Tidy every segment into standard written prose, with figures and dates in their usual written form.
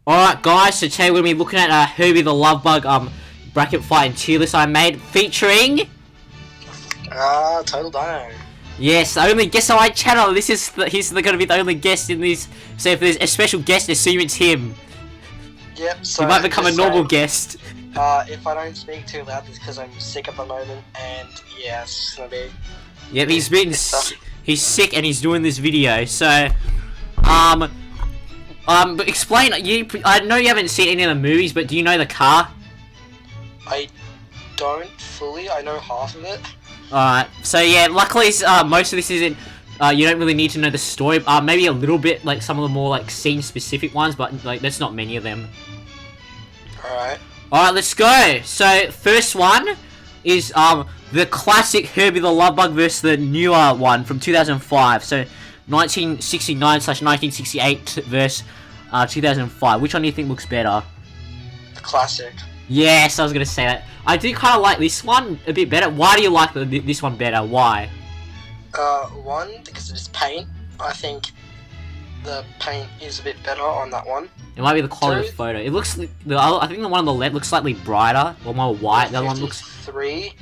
Alright guys, so today we're going to be looking at Herbie the Love Bug bracket fight and tier list I made, featuring... Total Dino. Yes, the only guest on my channel. He's going to be the only guest in this, so if there's a special guest, assume it's him. Yep, so... He might become a normal guest. If I don't speak too loud, it's because I'm sick at the moment, and yeah, it's just going to be... Yep, he's sick and he's doing this video, so... But explain, I know you haven't seen any of the movies, but do you know the car? I don't fully, I know half of it. Alright, so yeah, luckily most of this isn't, you don't really need to know the story, maybe a little bit, like some of the more like scene specific ones, but like there's not many of them. Alright. Alright, let's go! So, first one is the classic Herbie the Love Bug versus the newer one from 2005, so 1969/1968 versus 2005. Which one do you think looks better? The classic. Yes, I was gonna say that. I do kind of like this one a bit better. Why do you like this one better? Why? One, because of its paint. I think the paint is a bit better on that one. It might be the quality of the photo. It looks, I think the one on the left looks slightly brighter, or more white. The other one looks... 3.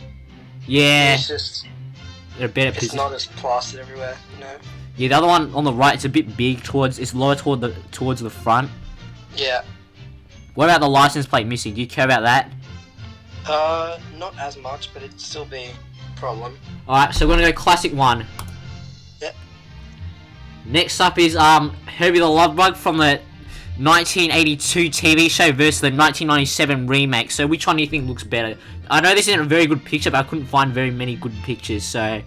Yeah. It's just... They're better it's not as plastered everywhere, you know? Yeah, the other one on the right, it's a bit big it's lower towards the front. Yeah. What about the license plate missing? Do you care about that? Not as much, but it'd still be a problem. Alright, so we're gonna go classic one. Yep. Next up is Herbie the Love Bug from the 1982 TV show versus the 1997 remake. So which one do you think looks better? I know this isn't a very good picture, but I couldn't find very many good pictures, so...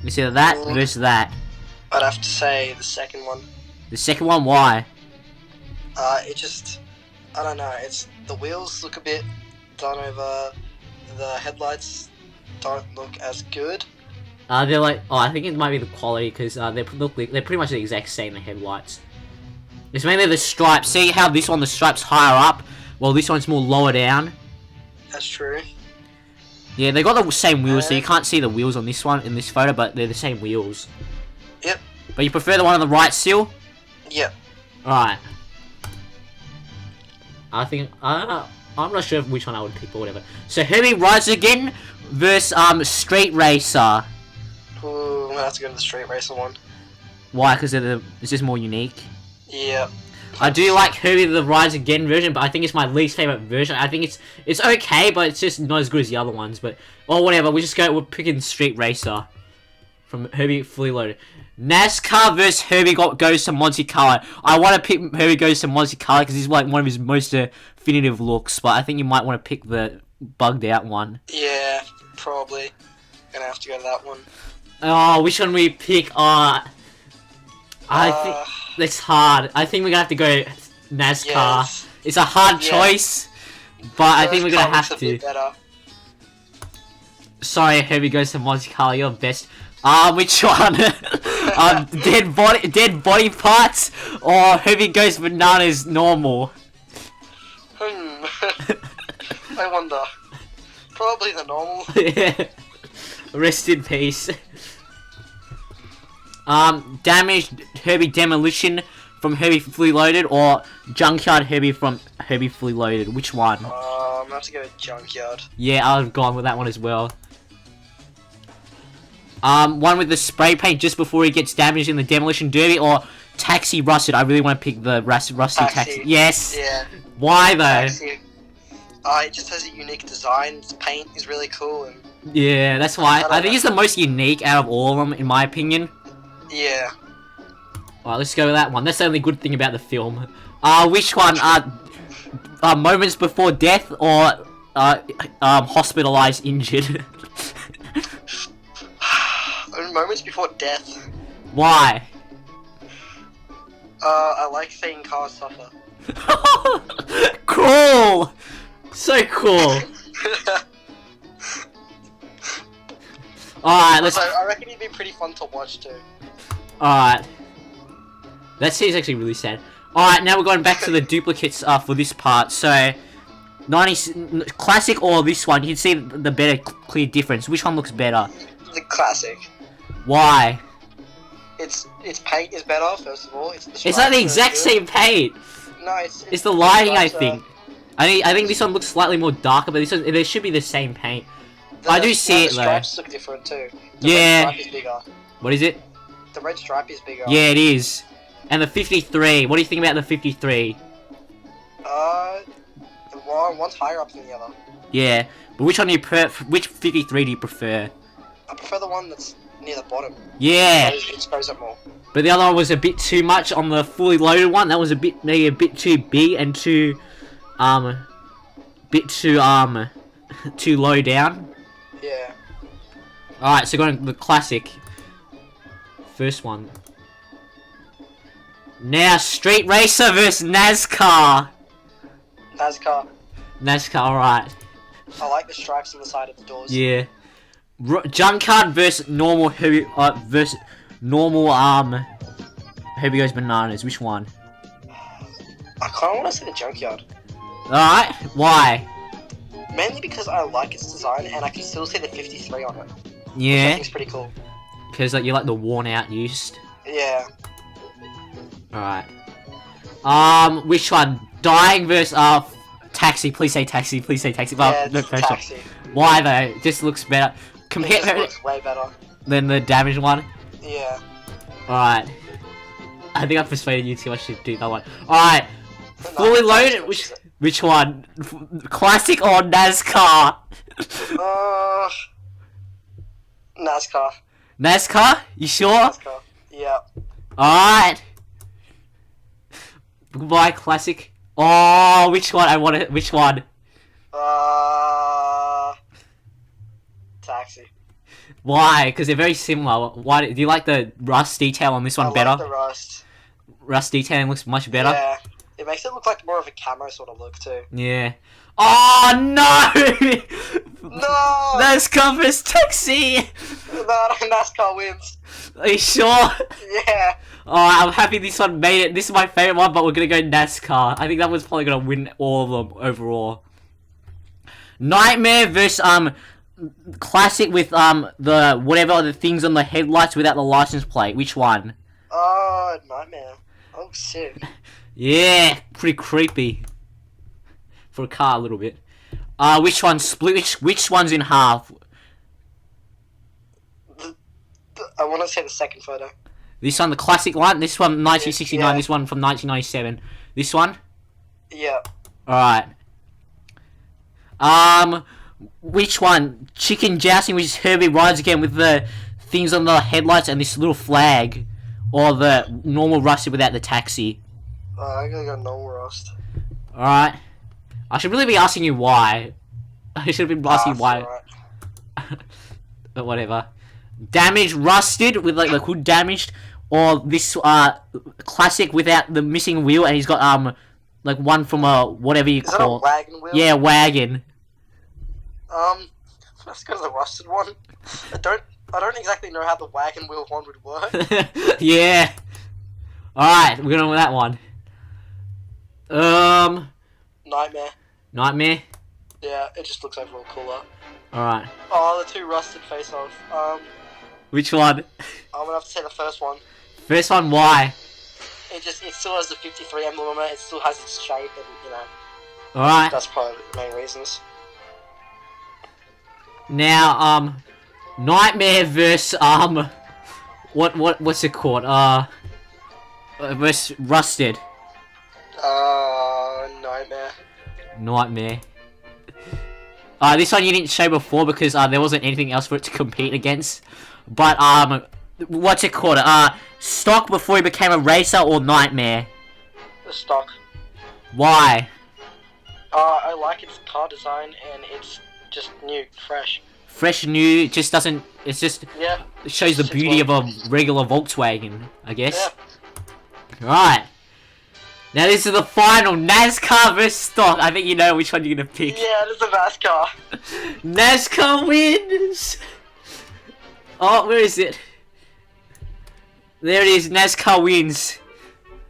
It's either that versus that. I'd have to say the second one. The second one, why? It just... I don't know, it's... The wheels look a bit done over. The headlights don't look as good. They're like... Oh, I think it might be the quality, because they're pretty much the exact same, the headlights. It's mainly the stripes. See how this one, the stripe's higher up? Well, this one's more lower down. That's true. Yeah, they got the same wheels, so you can't see the wheels on this one, in this photo, but they're the same wheels. Yep. But you prefer the one on the right still? Yep. Alright. I think, I'm not sure which one I would pick or whatever. So, Herbie Rises Again versus, Street Racer. Ooh, I'm gonna have to go to the Street Racer one. Why? Because it's just more unique? Yeah. I do like Herbie the Rise Again version, but I think it's my least favorite version. I think it's okay, but it's just not as good as the other ones. But or whatever, we're picking Street Racer from Herbie Fully Loaded. NASCAR versus Herbie Goes to Monte Carlo. I want to pick Herbie Goes to Monte Carlo because he's like one of his most definitive looks. But I think you might want to pick the bugged out one. Yeah, probably. Gonna have to go to that one. Oh, which one we pick? I think. It's hard. I think we're gonna have to go NASCAR. Yeah, it's a hard choice, but I think we're gonna have to. Sorry, Herbie Goes to Monte Carlo. You're best. Which one? Dead body parts, or Herbie Goes Bananas normal? I wonder. Probably the normal. Yeah. Rest in peace. Damaged Herbie Demolition from Herbie Fully Loaded, or Junkyard Herbie from Herbie Fully Loaded. Which one? I'm gonna have to go with Junkyard. Yeah, I've gone with that one as well. One with the spray paint just before he gets damaged in the Demolition Derby, or Taxi Rusted. I really want to pick the Rusty Taxi. Yes. Yeah. Why though? Taxi. It just has a unique design. Its paint is really cool. And yeah, that's why. I think it's the most unique out of all of them, in my opinion. Yeah. Alright, let's go with that one. That's the only good thing about the film. Which one? Moments Before Death, or Hospitalized Injured? Moments Before Death. Why? I like seeing cars suffer. Cool! So cool. Alright, let's... I reckon it'd be pretty fun to watch too. Alright. That scene's actually really sad. Alright, now we're going back to the duplicates for this part. So, 90s classic or this one, you can see the better clear difference. Which one looks better? The classic. Why? Its paint is better, first of all. It's like the exact same paint. No, It's the lighting, I think. I think this one looks slightly more darker, but this one, there should be the same paint. I do see it, the though. stripes look different, too. The Yeah. red stripe is bigger. What is it? The red stripe is bigger. Yeah, it is. And the 53. What do you think about the 53? One's higher up than the other. Yeah. But which one do you which 53 do you prefer? I prefer the one that's near the bottom. Yeah. It exposes it more. But the other one was a bit too much on the fully loaded one. That was maybe a bit too big and too too low down. Yeah. Alright, so going to the classic. First one. Now, Street Racer versus NASCAR. NASCAR, alright. I like the stripes on the side of the doors. Yeah. Junkyard versus normal Herbie, Herbie Goes Bananas. Which one? I kind of want to see the Junkyard. Alright, why? Mainly because I like its design and I can still see the 53 on it. Yeah. Which I think's pretty cool. Because like, you like the worn out used. Yeah. Alright. Which one? Dying versus Taxi. Please say Taxi. Please say Taxi. Well, Yeah, no it's pressure. Taxi. Why though? It just looks better. It Compare just looks way better. than the damaged one. Yeah. Alright. I think I've persuaded you too much to do that one. Alright. Fully loaded. Which one? Classic or NASCAR? NASCAR. NASCAR? You sure? NASCAR. Yeah. Alright. Goodbye, classic. Oh, which one? I want it. Which one? Taxi. Why? Because they're very similar. Why do you like the rust detail on this one better? I like the rust. Rust detailing looks much better. Yeah. It makes it look like more of a camo sort of look too. Yeah. Oh no! No! NASCAR versus Taxi! No, NASCAR wins. Are you sure? Yeah. Alright, I'm happy this one made it. This is my favorite one, but we're gonna go NASCAR. I think that one's probably gonna win all of them overall. Nightmare versus classic with the whatever the things on the headlights without the license plate. Which one? Nightmare. Oh, sick. Yeah, pretty creepy. For a car, a little bit. Which one's split? Which one's in half? I want to say the second photo. This one, the classic one. This one, 1969. Yeah. This one from 1997. This one. Yeah. Alright. Which one? Chicken Jousting, which is Herbie rides again with the things on the headlights and this little flag, or the normal rusted without the taxi. I'm gonna go normal rust. Alright. I should really be asking you why. I should have been asking why. Right. But whatever. Damaged, rusted with like the hood damaged, or this classic without the missing wheel, and he's got like one from a whatever you Is that call. a wagon wheel? Yeah, wagon. Let's go to the rusted one. I don't exactly know how the wagon wheel one would work. Yeah. Alright, we're going with that one. Nightmare. Nightmare? Yeah, it just looks overall cooler. Alright. Oh, the two rusted face off. Which one? I'm gonna have to say the first one. First one, why? It still has the 53 emblem on it. It still has its shape, and you know. Alright. That's probably the main reasons. Now, Nightmare versus, what's it called? Versus Rusted. Nightmare. Nightmare. This one you didn't show before because, there wasn't anything else for it to compete against. But, what's it called? Stock before he became a racer or Nightmare? The stock. Why? I like its car design, and it's just new, fresh. Fresh, new, it just doesn't, it's just, Yeah. it shows the beauty of a regular Volkswagen, I guess. Yeah. Right. Now this is the final, NASCAR versus Stock. I think you know which one you're gonna pick. Yeah, it is a NASCAR. NASCAR wins! Oh, where is it? There it is, NASCAR wins.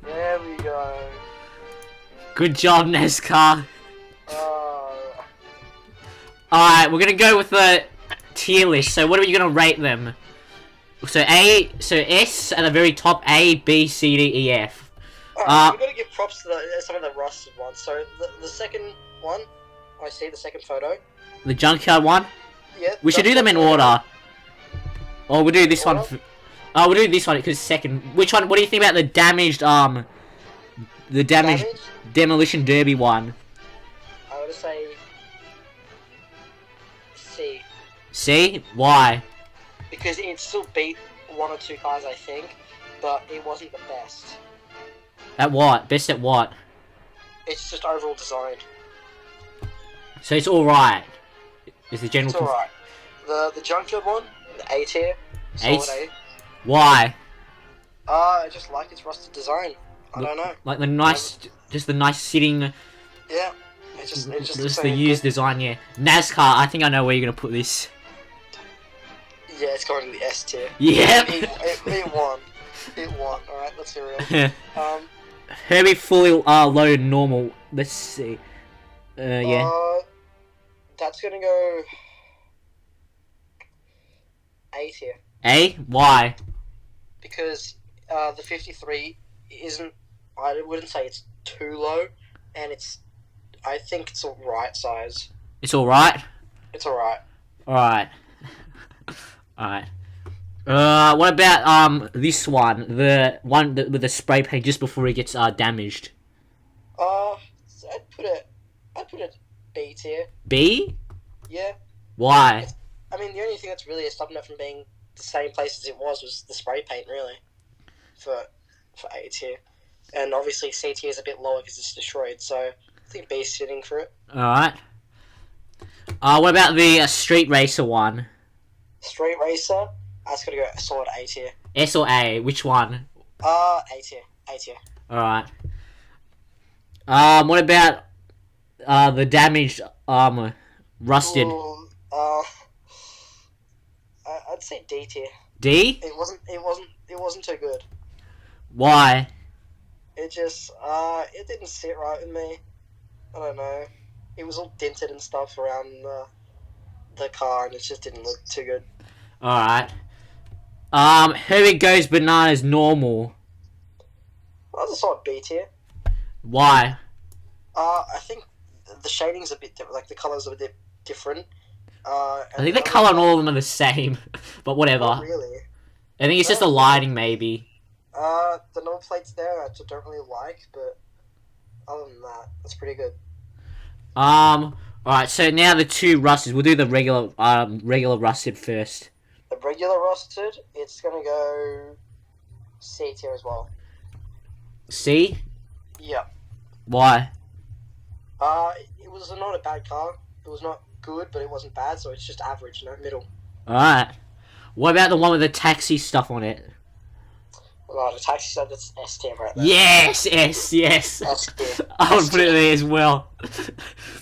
There we go. Good job, NASCAR. Alright, we're gonna go with the tier list. So what are you gonna rate them? So S at the very top, A, B, C, D, E, F. Alright, we've got to give props to some of the rusted ones. So the second one, I see the second photo. The junkyard one. Yeah. We should do them in order. Or we'll do this one. Oh, we'll do this one because second. Which one? What do you think about the damaged demolition derby one? I would say C. C? Why? Because it still beat one or two cars, I think, but it wasn't the best. At what? Best at what? It's just overall design. So it's alright. Is the general? It's alright. The junkyard one, the A tier, solid A. Why? I just like its rusted design. I don't know. Like the nice, just the nice sitting. Yeah. It's just the used design. Yeah. NASCAR. I think I know where you're gonna put this. Yeah, it's going to the S tier. Yep. It won. It won. All right, let's be real. Herbie fully loaded normal. Let's see. Yeah. That's gonna go A tier. A? Why? Because the 53 isn't. I wouldn't say it's too low, and I think it's alright size. It's alright? It's alright. Alright. Alright. What about this one? The one with the spray paint just before it gets damaged. I'd put it B tier. B? Yeah. Why? I mean, the only thing that's really stopping it from being the same place as it was the spray paint, really. For A tier. And obviously C tier is a bit lower because it's destroyed, so I think B is sitting for it. Alright. What about the street racer one? Street racer? That's gotta go a solid A tier. S or A? Which one? A tier. A tier. Alright. What about the damaged rusted? Ooh, I'd say D tier. D? It wasn't too good. Why? It just it didn't sit right with me. I don't know. It was all dented and stuff around the car, and it just didn't look too good. Alright. Herbie Goes Bananas normal. That's a solid B tier. Why? I think the shading's a bit different. Like the colors are a bit different. I think the color on all of them are the same, but whatever. Not really. I think it's just the lighting, maybe. The number plates there I just don't really like, but other than that, that's pretty good. Alright, so now the two rusted. We'll do the regular rusted first. The regular rusted, it's gonna go C tier as well. C? Yeah. Why? It was not a bad car. It was not good, but it wasn't bad, so it's just average, middle. Alright. What about the one with the taxi stuff on it? Well, the taxi stuff, that's S tier right there. Yes, yes. S tier. I would put it there as well.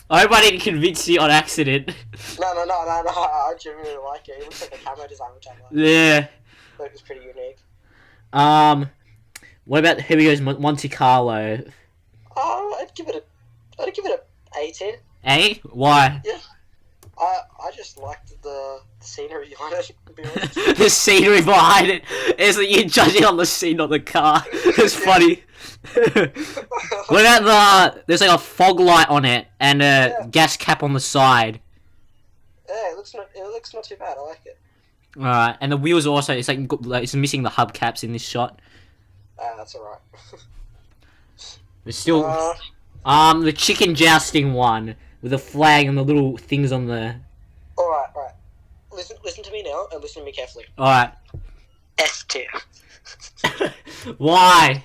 I hope I didn't convince you on accident. No, I genuinely like it. It looks like the camera design, which I like. Yeah. It was pretty unique. What about Here We Goes Monte Carlo? I'd give it a A tier. A? Why? Yeah. I just liked the scenery behind it, to be honest. The scenery behind it is that you're judging on the scene, not the car. It's funny. What about there's like a fog light on it and a gas cap on the side. Yeah, it looks not too bad. I like it. Alright, and the wheels also, it's like it's missing the hubcaps in this shot. That's alright. But still, the chicken jousting one with the flag and the little things on the. Alright. Listen to me now and listen to me carefully. Alright. S tier. Why?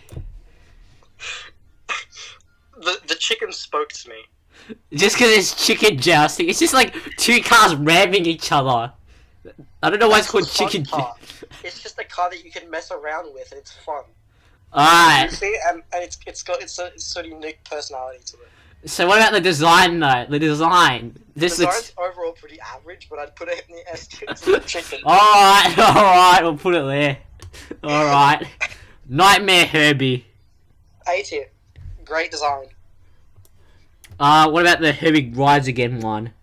The chicken spoke to me. Just because it's chicken jousting, it's just like two cars ramming each other. I don't know why it's called chicken. It's just a car that you can mess around with, and it's fun. Alright. You see, and it's got its sort of unique personality to it. So what about the design though? The design. The design's overall pretty average, but I'd put it in the S tier to the chicken. Alright, we'll put it there. Alright. Nightmare Herbie. A tier. Great design. What about the Herbie Rides Again one?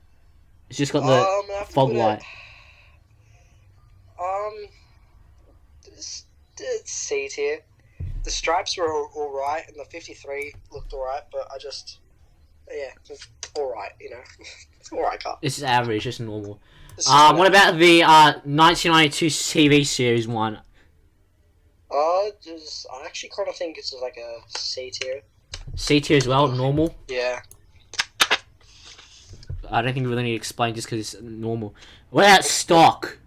It's just got the fog light. It's C tier. The stripes were alright, and the 53 looked alright, but yeah, it's alright, you know. It's alright car. This is average, just normal. What about the 1992 TV series one? I actually kind of think it's like a C tier. C tier as well, normal? Yeah. I don't think we really need to explain just because it's normal. What about stock?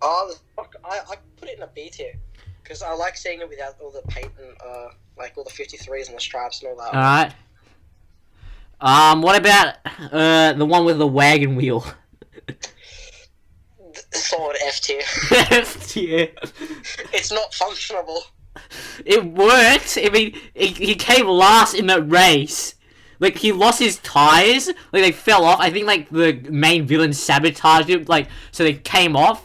Oh, the stock, I put it in a B tier. Because I like seeing it without all the paint and, like, all the 53s and the stripes and all that. Alright. What about, the one with the wagon wheel? Solid F tier. F tier. It's not functionable. It worked. I mean, he came last in that race. Like, he lost his tires. Like, they fell off. I think, like, the main villain sabotaged him. Like, so they came off.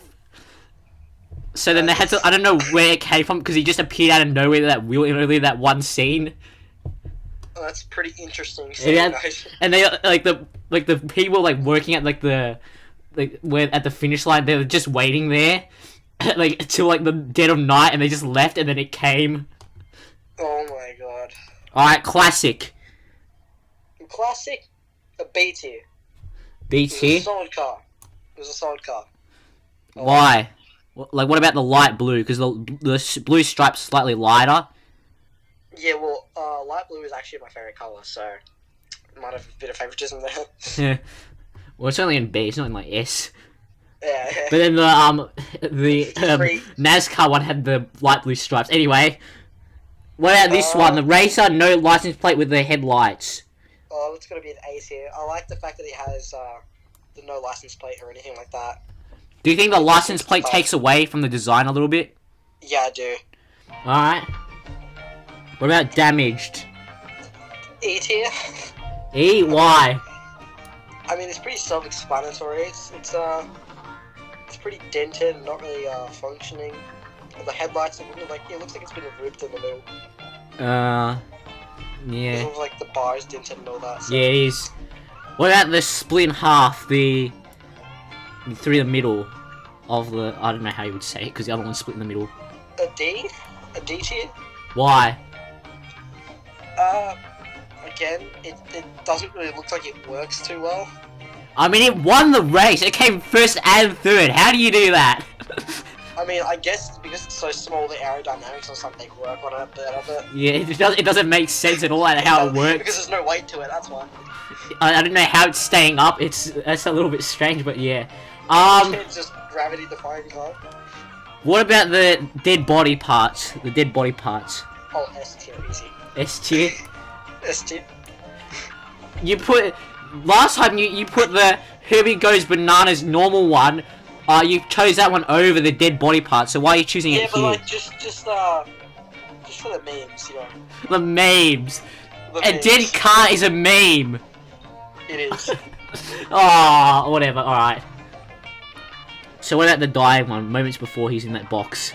So then they had to... I don't know where it came from, because he just appeared out of nowhere, that wheel, in only that one scene. Oh, that's pretty interesting. And they, like, the people, like, working at, like, where at the finish line, they were just waiting there. Like, till, like, the dead of night, and they just left, and then it came. Oh my god. Alright, classic. Classic, a B tier. B tier? It was a solid car. It was a solid car. Why? Like, what about the light blue? Because the blue stripe's slightly lighter. Yeah, well, light blue is actually my favourite colour, so might have a bit of favouritism there. Yeah. Well, it's only in B, it's not in, like, S. Yeah. But then the NASCAR one had the light blue stripes. Anyway, what about this one? The racer, no license plate with the headlights. Oh, it's gonna be an A tier. I like the fact that it has the no license plate or anything like that. Do you think the license plate takes away from the design a little bit? Yeah, I do. Alright. What about damaged? E tier. E? Why? I mean, it's pretty self-explanatory. It's pretty dented and not really functioning. The headlights, it looks like it's been ripped in the middle. Yeah. It like the bars dented and all that. So. Yeah, it is. What about the split in half, through the middle of the... I don't know how you would say it, because the other one's split in the middle. A D? A D tier? Why? Again, it doesn't really look like it works too well. I mean, it won the race. It came first and third. How do you do that? I mean, I guess because it's so small, the aerodynamics or something work on it better, but... Yeah, it doesn't make sense at all at how it works. Because there's no weight to it, that's why. I don't know how it's staying up. That's a little bit strange, but yeah. It's just gravity defying car. What about the dead body parts? The dead body parts. Oh, S tier, easy. S tier? S tier. You put... Last time you put the Herbie Goes Bananas normal one, you chose that one over the dead body part, so why are you choosing it here? Yeah, but like, just for the memes, you know. The memes. The A memes. dead car is a meme. It is. Oh, whatever, alright. So what about the dying one, moments before he's in that box?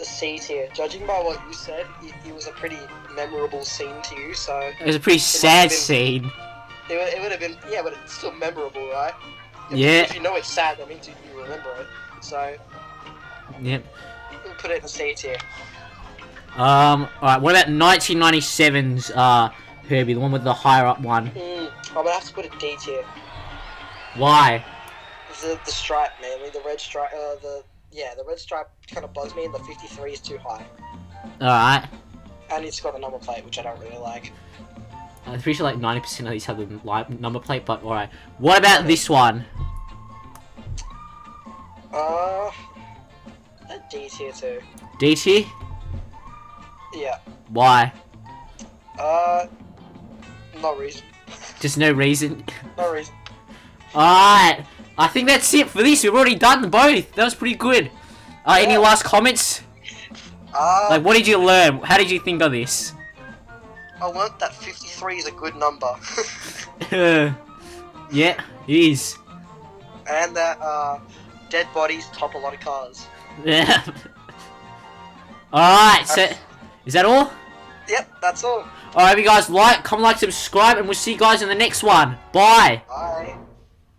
A C tier. Judging by what you said, it was a pretty memorable scene to you, so... It was a pretty sad scene. It would have been... Yeah, but it's still memorable, right? Yeah. If you know it's sad, that means you remember it. So... Yep. We'll put it in a C tier. Alright, what about 1997's, Herbie, the one with the higher up one? I'm gonna have to put a D tier. Why? The stripe, mainly. The red stripe, the red stripe kind of bugs me, and the 53 is too high. Alright. And it's got the number plate, which I don't really like. I'm pretty sure like 90% of these have the number plate, but alright. What about this one? A D tier too. D tier? Yeah. Why? No reason. Just no reason? No reason. Alright. I think that's it for this. We've already done both. That was pretty good. Any last comments? Like, what did you learn? How did you think of this? I learnt that 53 is a good number. Yeah, it is. And that, dead bodies top a lot of cars. Yeah. Alright, so... Is that all? Yep, that's all. Alright, you guys, comment, like, subscribe, and we'll see you guys in the next one. Bye! Bye.